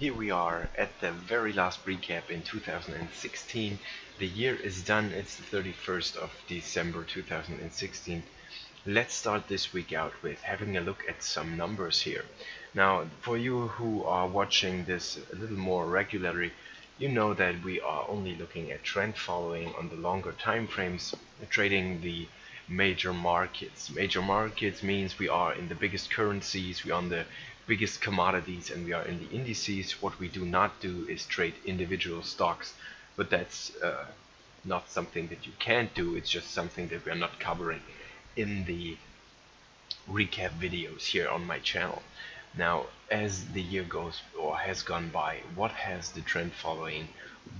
Here we are at the very last recap in 2016. The year is done, it's the 31st of December 2016. Let's start this week out with having a look at some numbers here. Now, for you who are watching this a little more regularly, you know that we are only looking at trend following on the longer time frames, trading the major markets. Major markets means we are in the biggest currencies, we are on the biggest commodities, and we are in the indices. What we do not do is trade individual stocks, but that's not something that you can't do, it's just something that we are not covering in the recap videos here on my channel. Now, as the year goes or has gone by, what has the trend following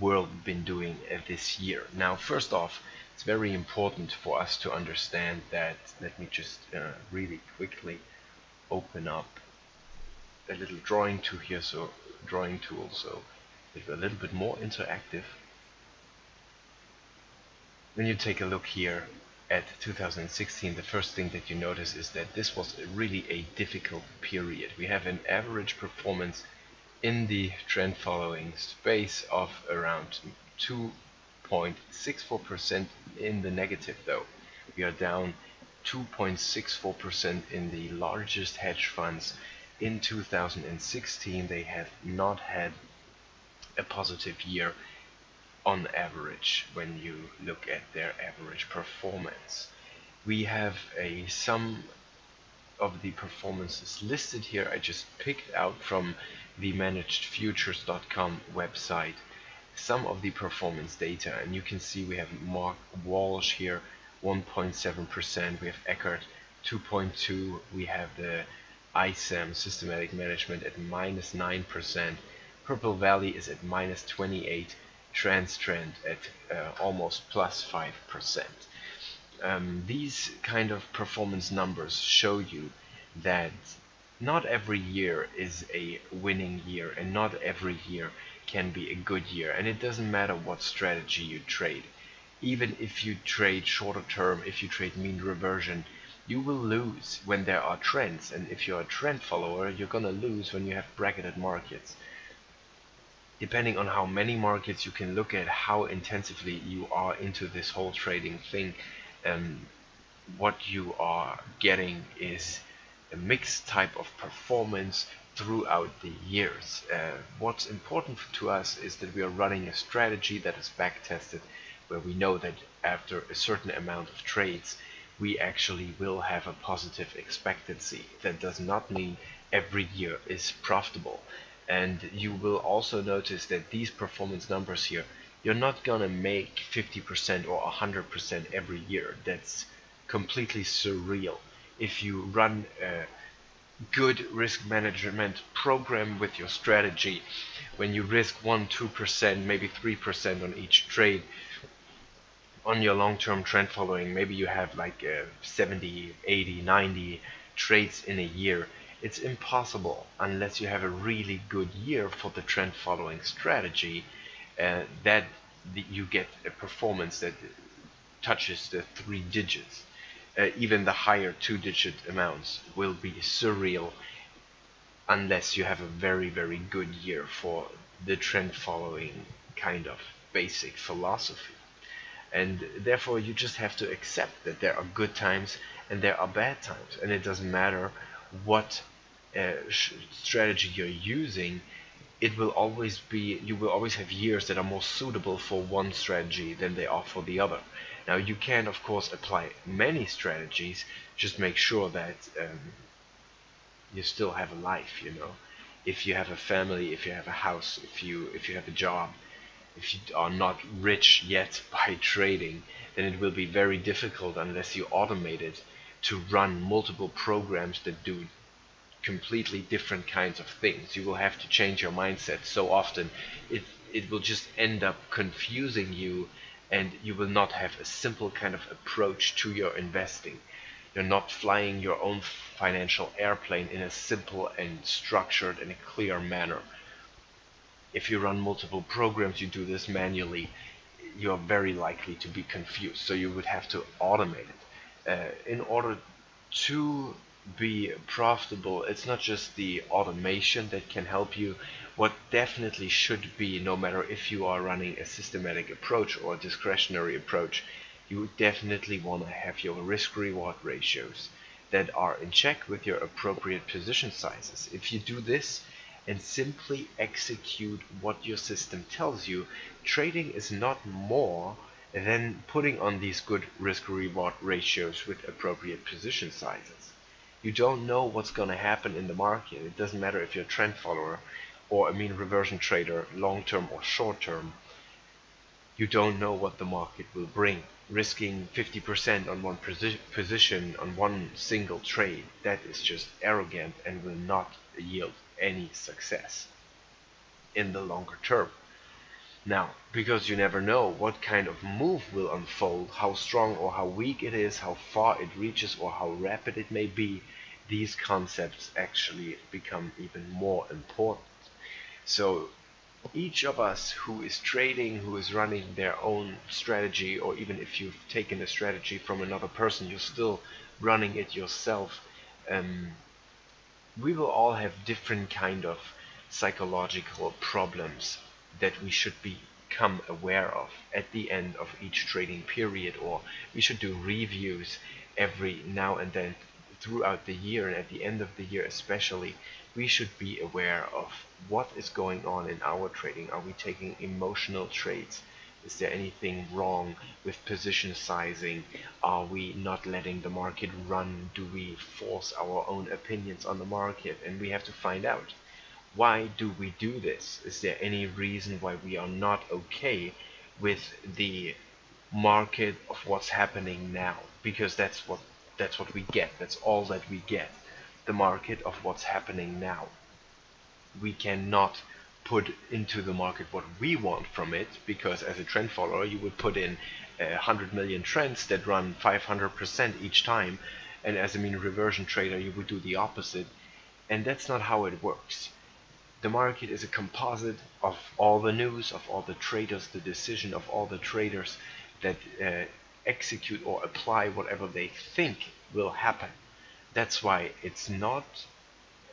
world been doing this year? Now, first off, it's very important for us to understand that, let me just really quickly open up a little drawing tool here, so it's a little bit more interactive. When you take a look here at 2016, the first thing that you notice is that this was really a difficult period. We have an average performance in the trend following space of around 2.64% in the negative, though. We are down 2.64% in the largest hedge funds. In 2016, they have not had a positive year on average when you look at their average performance. We have a sum of the performances listed here. I just picked out from the managedfutures.com website some of the performance data, and you can see we have Mark Walsh here 1.7%, we have Eckert 2.2%, we have the ISAM systematic management at -9%, Purple Valley is at -28%, Trend at almost +5%. These kind of performance numbers show you that not every year is a winning year, and not every year can be a good year, and it doesn't matter what strategy you trade. Even if you trade shorter term, if you trade mean reversion, you will lose when there are trends, and if you're a trend follower, you're gonna lose when you have bracketed markets. Depending on how many markets you can look at, how intensively you are into this whole trading thing, what you are getting is a mixed type of performance throughout the years. What's important to us is that we are running a strategy that is back tested, where we know that after a certain amount of trades we actually will have a positive expectancy. That does not mean every year is profitable. And you will also notice that these performance numbers here, you're not gonna make 50% or 100% every year. That's completely surreal. If you run a good risk management program with your strategy, when you risk 1-2%, maybe 3% on each trade, on your long-term trend following, maybe you have like 70, 80, 90 trades in a year. It's impossible, unless you have a really good year for the trend following strategy, that you get a performance that touches the 3 digits. Even the higher 2-digit amounts will be surreal unless you have a very, very good year for the trend following kind of basic philosophy. And therefore you just have to accept that there are good times and there are bad times, and it doesn't matter what strategy you're using. It will always be, you will always have years that are more suitable for one strategy than they are for the other. Now, you can of course apply many strategies, just make sure that you still have a life, you know. If you have a family, if you have a house, if you have a job, if you are not rich yet by trading, then it will be very difficult, unless you automate it, to run multiple programs that do completely different kinds of things. You will have to change your mindset so often, it will just end up confusing you, and you will not have a simple kind of approach to your investing. You're not flying your own financial airplane in a simple and structured and clear manner. If you run multiple programs, you do this manually, you're very likely to be confused. So you would have to automate it. In order to be profitable, it's not just the automation that can help you What definitely should be, no matter if you are running a systematic approach or a discretionary approach, you definitely want to have your risk-reward ratios that are in check with your appropriate position sizes. If you do this and simply execute what your system tells you, trading is not more than putting on these good risk-reward ratios with appropriate position sizes. You don't know what's going to happen in the market. It doesn't matter if you're a trend follower or a mean reversion trader, long-term or short-term. You don't know what the market will bring. Risking 50% on one position on one single trade, that is just arrogant and will not yield any success in the longer term. Now, because you never know what kind of move will unfold, how strong or how weak it is, how far it reaches or how rapid it may be, these concepts actually become even more important. So each of us who is trading, who is running their own strategy, or even if you've taken a strategy from another person, you're still running it yourself, we will all have different kind of psychological problems that we should become aware of at the end of each trading period, or we should do reviews every now and then throughout the year, and at the end of the year especially, we should be aware of what is going on in our trading. Are we taking emotional trades? Is there anything wrong with position sizing? Are we not letting the market run? Do we force our own opinions on the market? And we have to find out, why do we do this? Is there any reason why we are not okay with the market of what's happening now? Because that's what we get. That's all that we get. The market of what's happening now. We cannot put into the market what we want from it, because as a trend follower you would put in 100 million trends that run 500% each time, and as a mean reversion trader you would do the opposite, and that's not how it works. The market is a composite of all the news, of all the traders, the decision of all the traders that execute or apply whatever they think will happen. That's why it's not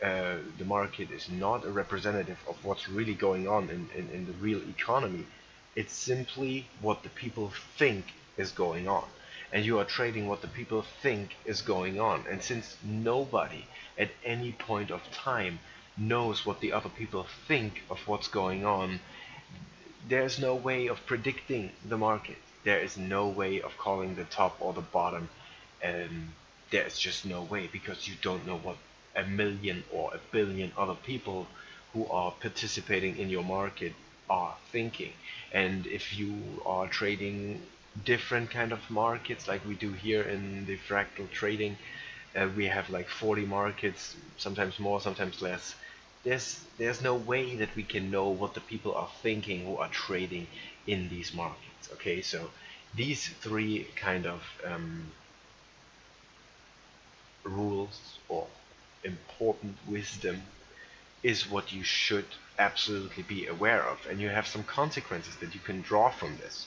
the market is not a representative of what's really going on in the real economy. It's simply what the people think is going on. And you are trading what the people think is going on. And since nobody at any point of time knows what the other people think of what's going on, there's no way of predicting the market. There is no way of calling the top or the bottom. There's just no way, because you don't know what a million or a billion other people who are participating in your market are thinking. And if you are trading different kind of markets like we do here in the fractal trading, we have like 40 markets, sometimes more, sometimes less. There's no way that we can know what the people are thinking who are trading in these markets. Okay, so these three kind of rules or important wisdom is what you should absolutely be aware of, and you have some consequences that you can draw from this.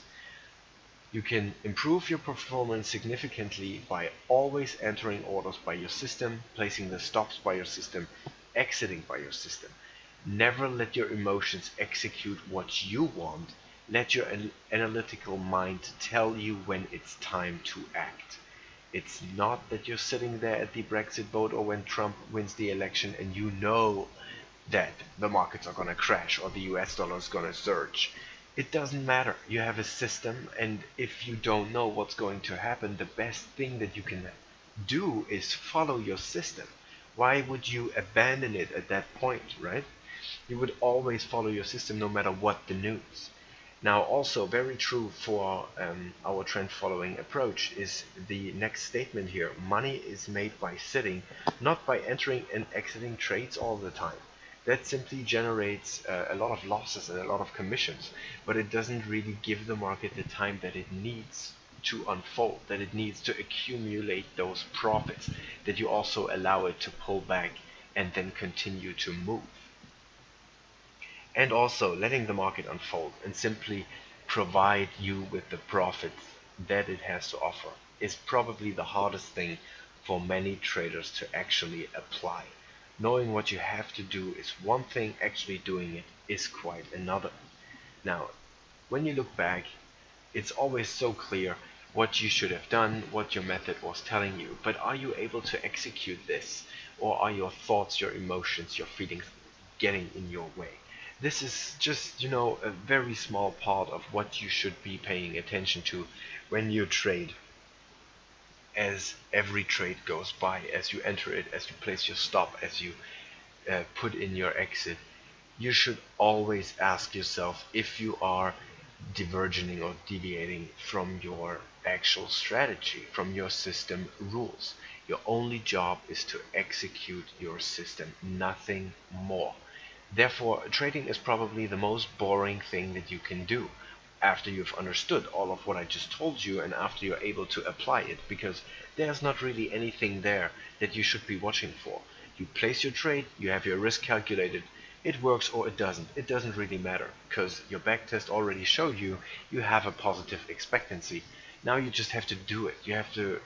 You can improve your performance significantly by always entering orders by your system, placing the stops by your system, exiting by your system. Never let your emotions execute what you want. Let your analytical mind tell you when it's time to act. It's not that you're sitting there at the Brexit vote or when Trump wins the election and you know that the markets are going to crash or the US dollar is going to surge. It doesn't matter. You have a system, and if you don't know what's going to happen, the best thing that you can do is follow your system. Why would you abandon it at that point, right? You would always follow your system no matter what the news. Now, also very true for our trend following approach is the next statement here. Money is made by sitting, not by entering and exiting trades all the time. That simply generates a lot of losses and a lot of commissions, but it doesn't really give the market the time that it needs to unfold, that it needs to accumulate those profits, that you also allow it to pull back and then continue to move. And also letting the market unfold and simply provide you with the profits that it has to offer is probably the hardest thing for many traders to actually apply. Knowing what you have to do is one thing, actually doing it is quite another. Now, when you look back, it's always so clear what you should have done, what your method was telling you, but are you able to execute this? Or are your thoughts, your emotions, your feelings getting in your way? This is just, a very small part of what you should be paying attention to when you trade. As every trade goes by, as you enter it, as you place your stop, as you put in your exit, you should always ask yourself if you are diverging or deviating from your actual strategy, from your system rules. Your only job is to execute your system, nothing more. Therefore, trading is probably the most boring thing that you can do after you've understood all of what I just told you and after you're able to apply it, because there's not really anything there that you should be watching for. You place your trade, you have your risk calculated, it works or it doesn't. It doesn't really matter, because your backtest already showed you have a positive expectancy. Now you just have to do it. You have to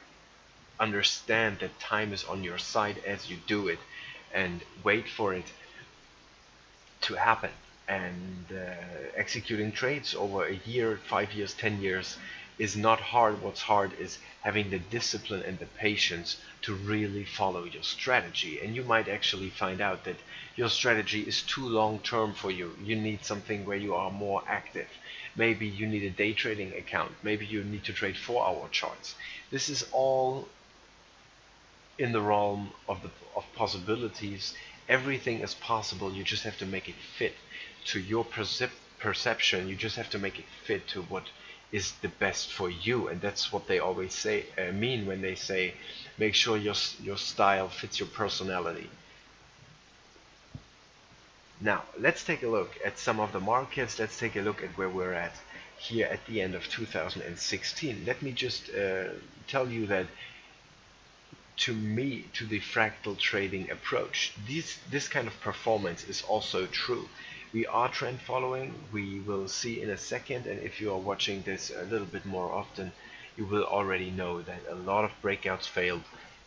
understand that time is on your side as you do it and wait for it to happen. And executing trades over a year, 5 years, 10 years is not hard. What's hard is having the discipline and the patience to really follow your strategy. And you might actually find out that your strategy is too long term for you. You need something where you are more active. Maybe you need a day trading account. Maybe you need to trade 4-hour charts. This is all in the realm of possibilities. Everything is possible. You just have to make it fit to your perception. You just have to make it fit to what is the best for you, and that's what they always say mean when they say make sure your style fits your personality. Now let's take a look at some of the markets. Let's take a look at where we're at here at the end of 2016. Let me just tell you that to the fractal trading approach, this kind of performance is also true. We are trend following. We will see in a second, and if you are watching this a little bit more often, you will already know that a lot of breakouts failed.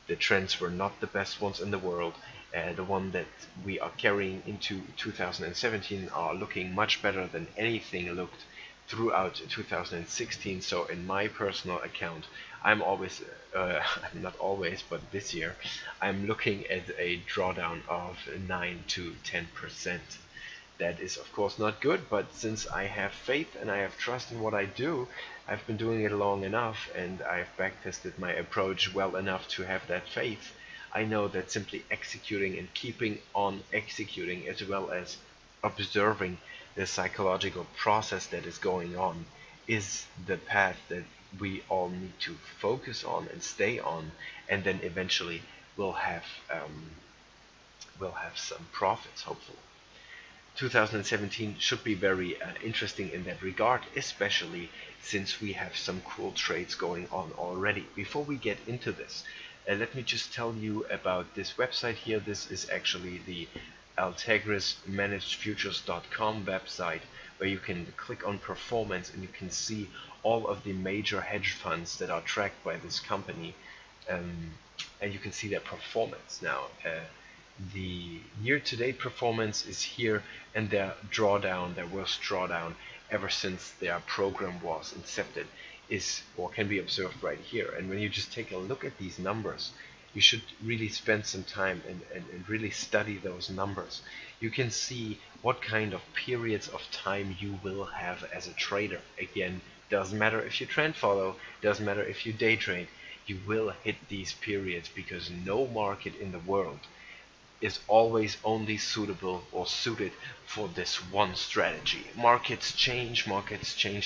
The trends were not the best ones in the world. The one that we are carrying into 2017 are looking much better than anything looked throughout 2016. So in my personal account, I'm always, not always, but this year, I'm looking at a drawdown of 9 to 10%. That is of course not good, but since I have faith and I have trust in what I do, I've been doing it long enough and I've backtested my approach well enough to have that faith. I know that simply executing and keeping on executing, as well as observing the psychological process that is going on, is the path that we all need to focus on and stay on, and then eventually we'll have some profits, hopefully. 2017 should be very interesting in that regard, especially since we have some cool trades going on already. Before we get into this, let me just tell you about this website here. This is actually the altegrismanagedfutures.com website, where you can click on performance and you can see all of the major hedge funds that are tracked by this company, and you can see their performance. Now the year-to-date performance is here, and their worst drawdown ever since their program was incepted is, or can be observed right here. And when you just take a look at these numbers, you should really spend some time and really study those numbers. You can see what kind of periods of time you will have as a trader. Again, doesn't matter if you trend follow, doesn't matter if you day trade, you will hit these periods, because no market in the world is always only suitable or suited for this one strategy. Markets change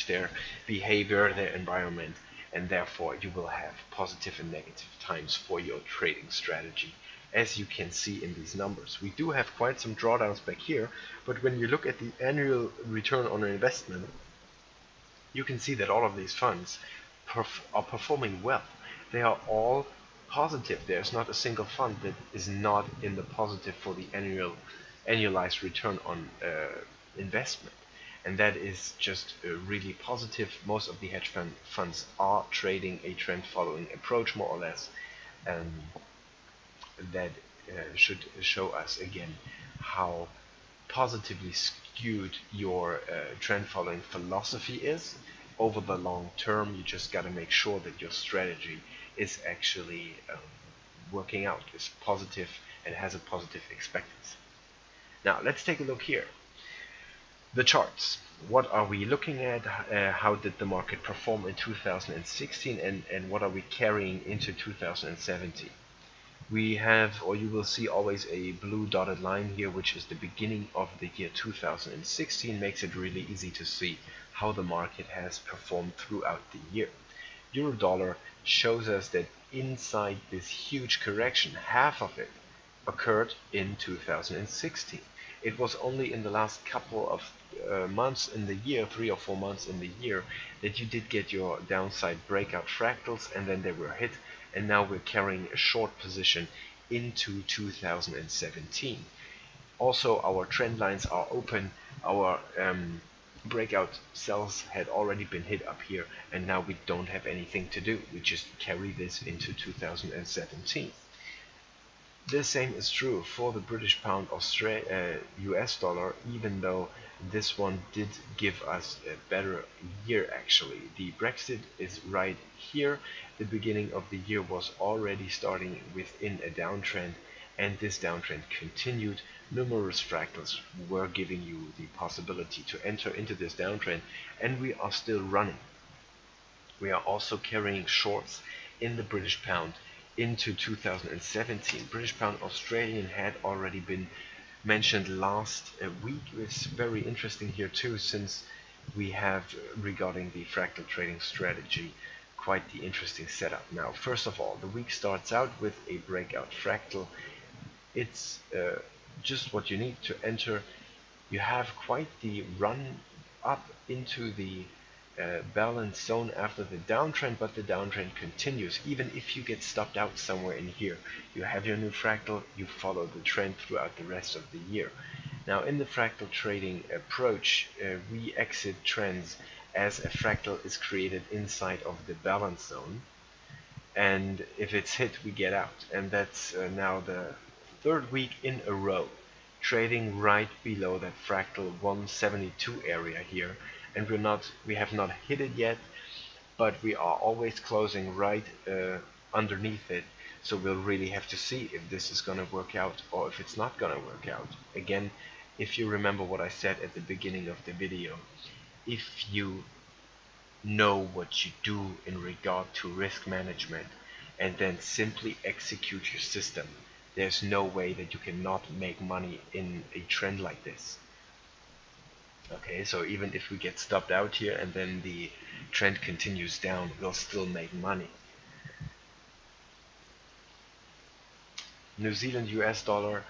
their behavior, their environment, and therefore you will have positive and negative times for your trading strategy, as you can see in these numbers. We do have quite some drawdowns back here, but when you look at the annual return on investment, you can see that all of these funds are performing well. They are all positive. There's not a single fund that is not in the positive for the annualized return on investment, and that is just really positive. Most of the hedge funds are trading a trend following approach, more or less, and that should show us again how positively skewed your trend following philosophy is. Over the long term, you just got to make sure that your strategy is actually working out, is positive and has a positive expectancy. Now let's take a look here. The charts. What are we looking at? How did the market perform in 2016, and what are we carrying into 2017? We have, or you will see always a blue dotted line here, which is the beginning of the year 2016. Makes it really easy to see how the market has performed throughout the year. Euro dollar shows us that inside this huge correction, half of it occurred in 2016. It was only in the last couple of months in the year, 3 or 4 months in the year, that you did get your downside breakout fractals, and then they were hit, and now we're carrying a short position into 2017. Also, our trend lines are open. Our breakout cells had already been hit up here, and now we don't have anything to do. We just carry this into 2017. The same is true for the British pound US dollar, even though this one did give us a better year actually. The Brexit is right here. The beginning of the year was already starting within a downtrend, and this downtrend continued. Numerous fractals were giving you the possibility to enter into this downtrend, and we are still running. We are also carrying shorts in the British pound into 2017. British pound Australian had already been mentioned last week. It's very interesting here too, since we have, regarding the fractal trading strategy, quite the interesting setup. Now, first of all, the week starts out with a breakout fractal. It's just what you need to enter. You have quite the run up into the balance zone after the downtrend, but the downtrend continues. Even if you get stopped out somewhere in here, you have your new fractal, you follow the trend throughout the rest of the year. Now, in the fractal trading approach, we exit trends as a fractal is created inside of the balance zone, and if it's hit, we get out. And that's now the third week in a row trading right below that fractal 172 area here, and we have not hit it yet, but we are always closing right underneath it. So we'll really have to see if this is going to work out or if it's not going to work out. Again, if you remember what I said at the beginning of the video, if you know what you do in regard to risk management and then simply execute your system, there's no way that you cannot make money in a trend like this. Okay, so even if we get stopped out here and then the trend continues down, we'll still make money. New Zealand US dollar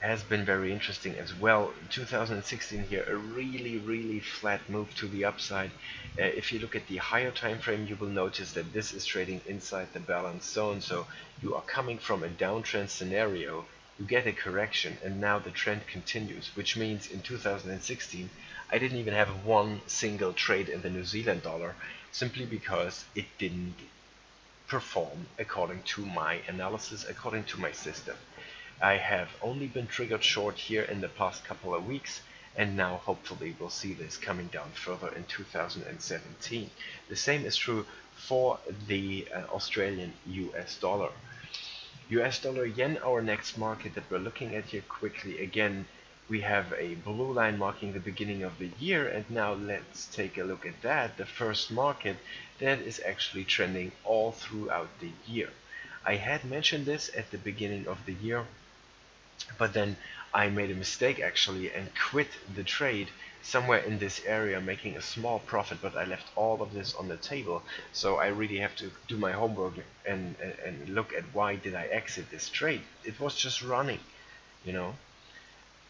has been very interesting as well. 2016 here, a really flat move to the upside. If you look at the higher time frame, you will notice that this is trading inside the balance zone. So you are coming from a downtrend scenario, you get a correction, and now the trend continues, which means in 2016 I didn't even have one single trade in the New Zealand dollar, simply because it didn't perform according to my analysis, according to my system. I have only been triggered short here in the past couple of weeks, and now hopefully we'll see this coming down further in 2017. The same is true for the Australian US dollar. US dollar yen, our next market that we're looking at here quickly. Again, we have a blue line marking the beginning of the year, and now let's take a look at that. The first market that is actually trending all throughout the year. I had mentioned this at the beginning of the year, but then I made a mistake actually and quit the trade somewhere in this area, making a small profit, but I left all of this on the table. So I really have to do my homework and look at why did I exit this trade. It was just running, you know.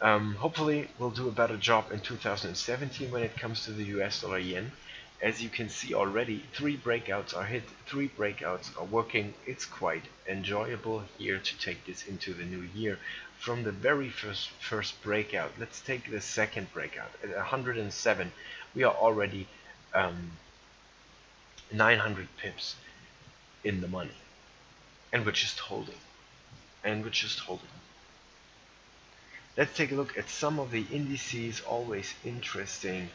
Hopefully we'll do a better job in 2017 when it comes to the US dollar yen. As you can see already, 3 breakouts are hit, 3 breakouts are working. It's quite enjoyable here to take this into the new year. From the very first breakout, let's take the second breakout at 107. We are already 900 pips in the money, and we're just holding. Let's take a look at some of the indices, always interesting.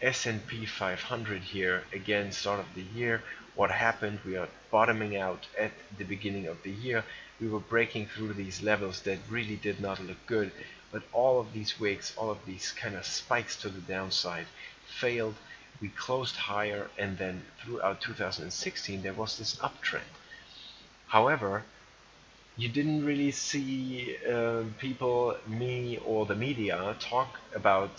S&P 500 here, again, start of the year. What happened? We are bottoming out at the beginning of the year. We were breaking through these levels that really did not look good, but all of these wicks, all of these kind of spikes to the downside failed. We closed higher, and then throughout 2016 there was this uptrend. However, you didn't really see people, me or the media, talk about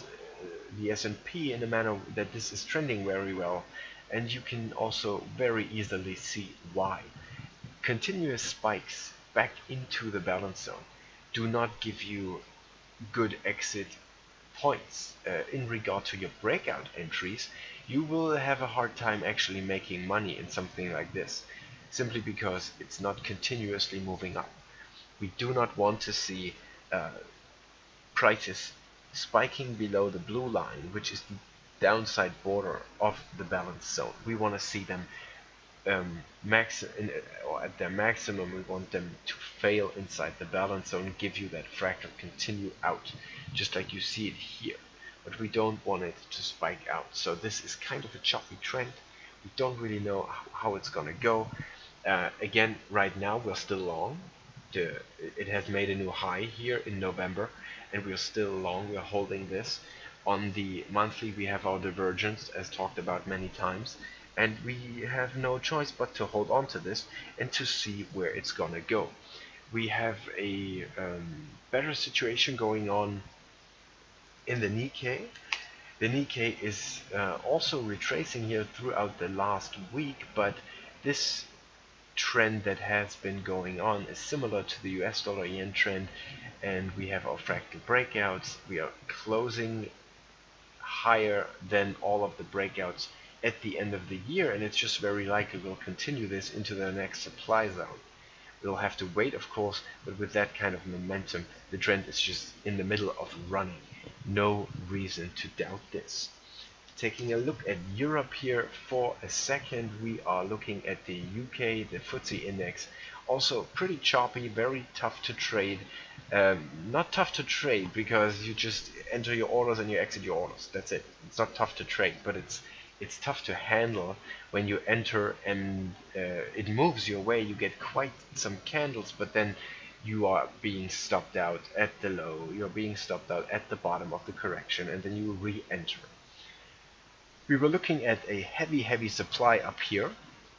the S&P in a manner that this is trending very well, and you can also very easily see why. Continuous spikes back into the balance zone do not give you good exit points. In regard to your breakout entries, you will have a hard time actually making money in something like this, simply because it's not continuously moving up. We do not want to see prices spiking below the blue line, which is the downside border of the balance zone. We want to see them or at their maximum. We want them to fail inside the balance zone and give you that fractal continue out, just like you see it here. But we don't want it to spike out. So this is kind of a choppy trend. We don't really know how it's gonna go. Again, right now we're still long. It has made a new high here in November, and we're still long. We're holding this. On the monthly, we have our divergence, as talked about many times, and we have no choice but to hold on to this and to see where it's gonna go. We have a better situation going on in the Nikkei. The Nikkei is also retracing here throughout the last week, but this trend that has been going on is similar to the US dollar yen trend, and we have our fractal breakouts. We are closing higher than all of the breakouts at the end of the year, and it's just very likely we'll continue this into the next supply zone. We'll have to wait, of course, but with that kind of momentum, the trend is just in the middle of running. No reason to doubt this. Taking a look at Europe here for a second, we are looking at the UK, the FTSE index. Also pretty choppy, very tough to trade. Not tough to trade because you just enter your orders and you exit your orders. That's it. It's not tough to trade, but it's tough to handle when you enter and it moves your way. You get quite some candles, but then you are being stopped out at the low. You're being stopped out at the bottom of the correction, and then you re-enter. We were looking at a heavy supply up here.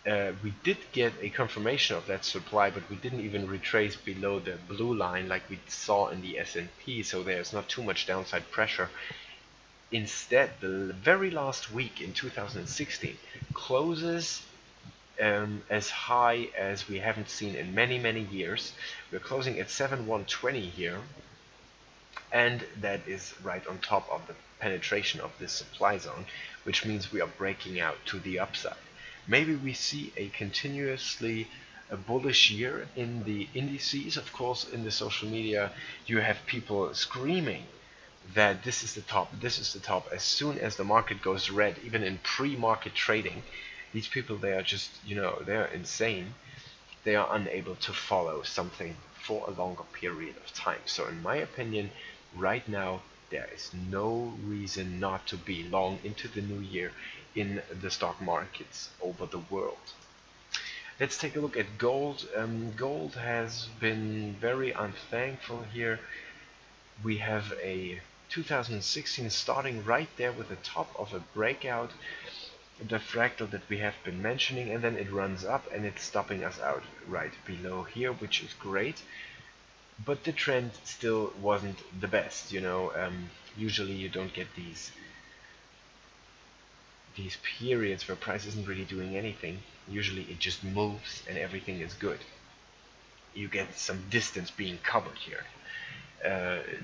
We did get a confirmation of that supply, but we didn't even retrace below the blue line like we saw in the S&P, so there's not too much downside pressure. Instead, the very last week in 2016 closes as high as we haven't seen in many years. We're closing at 7,120 here, and that is right on top of the penetration of this supply zone, which means we are breaking out to the upside. Maybe we see a continuously bullish year in the indices. Of course, in the social media you have people screaming that this is the top, this is the top. As soon as the market goes red, even in pre-market trading, these people, they are just, they're insane. They are unable to follow something for a longer period of time. So in my opinion, right now there is no reason not to be long into the new year in the stock markets over the world. Let's take a look at gold. Gold has been very unthankful here. We have a 2016 starting right there with the top of a breakout, the fractal that we have been mentioning, and then it runs up and it's stopping us out right below here, which is great. But the trend still wasn't the best, usually you don't get these periods where price isn't really doing anything. Usually it just moves and everything is good. You get some distance being covered here.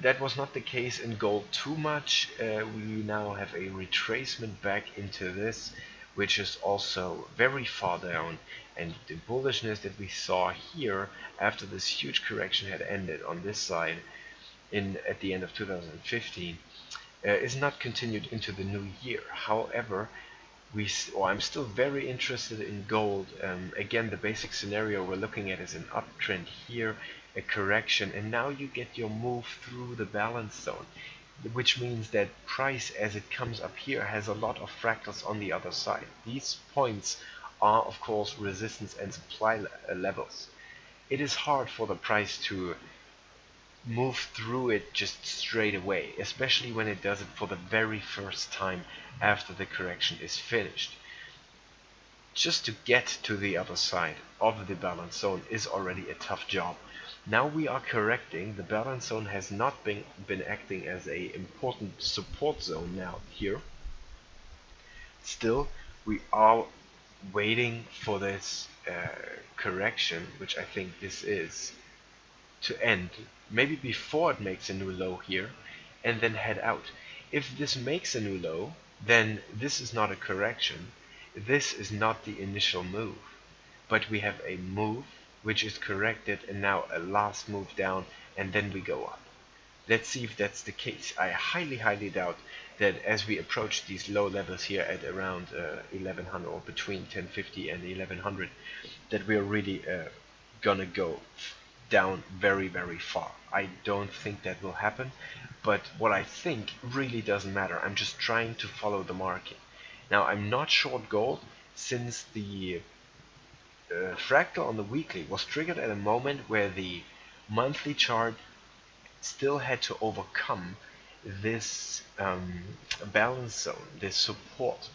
That was not the case in gold too much. We now have a retracement back into this, which is also very far down, and the bullishness that we saw here after this huge correction had ended on this side at the end of 2015 is not continued into the new year. However, I'm still very interested in gold. Again, the basic scenario we're looking at is an uptrend here, a correction, and now you get your move through the balance zone, which means that price as it comes up here has a lot of fractals on the other side. These points are of course resistance and supply levels. It is hard for the price to move through it just straight away, especially when it does it for the very first time after the correction is finished. Just to get to the other side of the balance zone is already a tough job. Now we are correcting. The balance zone has not been acting as a important support zone now here. Still, we are waiting for this correction, which I think this is, to end, maybe before it makes a new low here, and then head out. If this makes a new low, then this is not a correction. This is not the initial move, but we have a move which is corrected and now a last move down, and then we go up. Let's see if that's the case. I highly doubt that as we approach these low levels here at around 1100 or between 1050 and 1100, that we are really gonna go down very far. I don't think that will happen, but what I think really doesn't matter. I'm just trying to follow the market. Now I'm not short gold, since the fractal on the weekly was triggered at a moment where the monthly chart still had to overcome this balance zone, this support.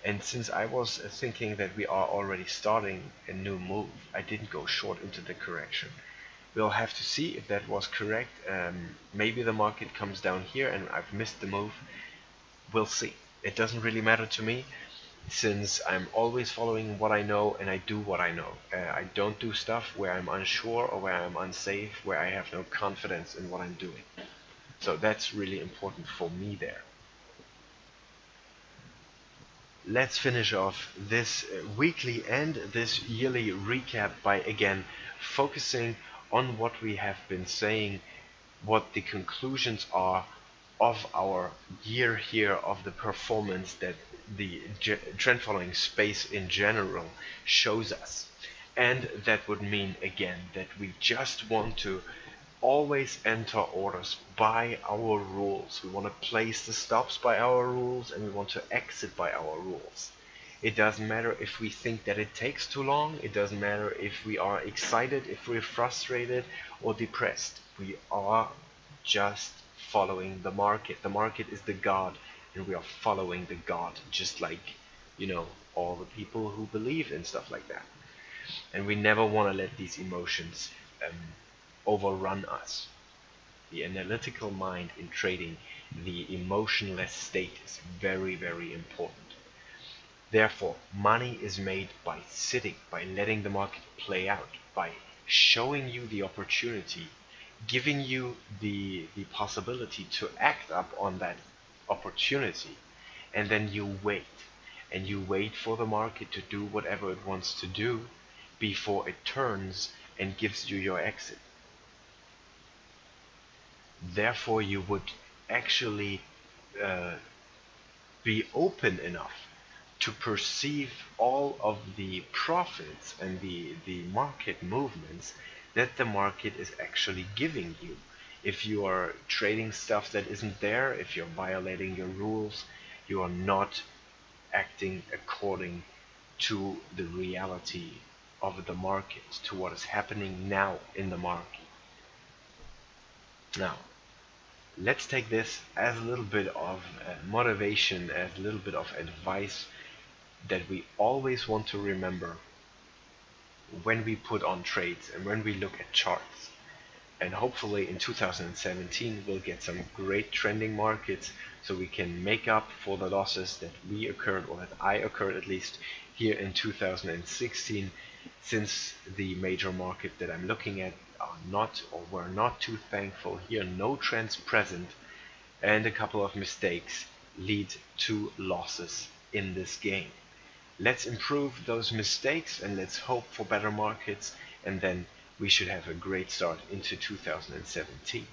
And since I was thinking that we are already starting a new move, I didn't go short into the correction. We'll have to see if that was correct. Maybe the market comes down here and I've missed the move. We'll see. It doesn't really matter to me, since I'm always following what I know and I do what I know. I don't do stuff where I'm unsure or where I'm unsafe, where I have no confidence in what I'm doing. So that's really important for me there. Let's finish off this weekly and this yearly recap by again focusing on what we have been saying, what the conclusions are of our year here, of the performance that the trend following space in general shows us. And that would mean again that we just want to always enter orders by our rules. We want to place the stops by our rules, and we want to exit by our rules. It doesn't matter if we think that it takes too long. It doesn't matter if we are excited, if we're frustrated or depressed. We are just following the market. The market is the god, and we are following the god, just like, you know, all the people who believe in stuff like that. And we never want to let these emotions overrun us. The analytical mind in trading, the emotionless state, is very important. Therefore, money is made by sitting, by letting the market play out, by showing you the opportunity, giving you the possibility to act up on that opportunity, and then you wait. And you wait for the market to do whatever it wants to do before it turns and gives you your exit. Therefore, you would actually be open enough to perceive all of the profits and the market movements that the market is actually giving you. If you are trading stuff that isn't there, if you're violating your rules, you are not acting according to the reality of the market, to what is happening now in the market. Now, let's take this as a little bit of motivation, as a little bit of advice that we always want to remember when we put on trades and when we look at charts. And hopefully in 2017 we'll get some great trending markets, so we can make up for the losses that we occurred, or that I occurred at least, here in 2016, since the major market that I'm looking at are not, or were not too thankful here. No trends present, and a couple of mistakes lead to losses in this game. Let's improve those mistakes and let's hope for better markets, and then we should have a great start into 2017.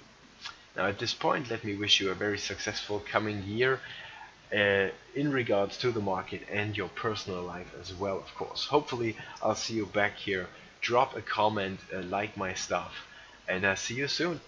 Now at this point, let me wish you a very successful coming year in regards to the market and your personal life as well, of course. Hopefully I'll see you back here. Drop a comment, like my stuff, and see you soon.